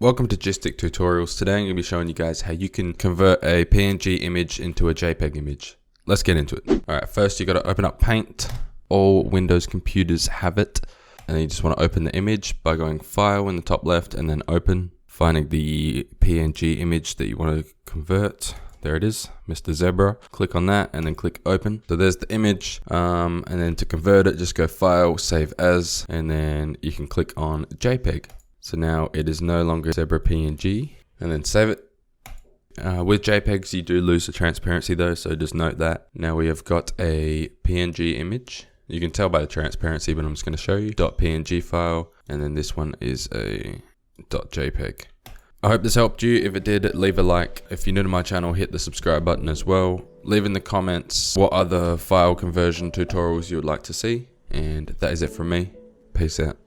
Welcome to JysticTutorials. Today I'm going to be showing you guys how you can convert a PNG image into a JPEG image. Let's get into it. Alright, first you got to open up Paint. All Windows computers have it. And then you just want to open the image by going File in the top left and then Open. Finding the PNG image that you want to convert. There it is, Mr. Zebra. Click on that and then click Open. So there's the image, and then to convert it, just go File, Save As, and then you can click on JPEG. So now it is no longer Zebra PNG, and then save it. With JPEGs, you do lose the transparency though, so just note that. Now we have got a PNG image. You can tell by the transparency, but I'm just going to show you. .png file, and then this one is a .jpeg. I hope this helped you. If it did, leave a like. If you're new to my channel, hit the subscribe button as well. Leave in the comments what other file conversion tutorials you would like to see. And that is it from me. Peace out.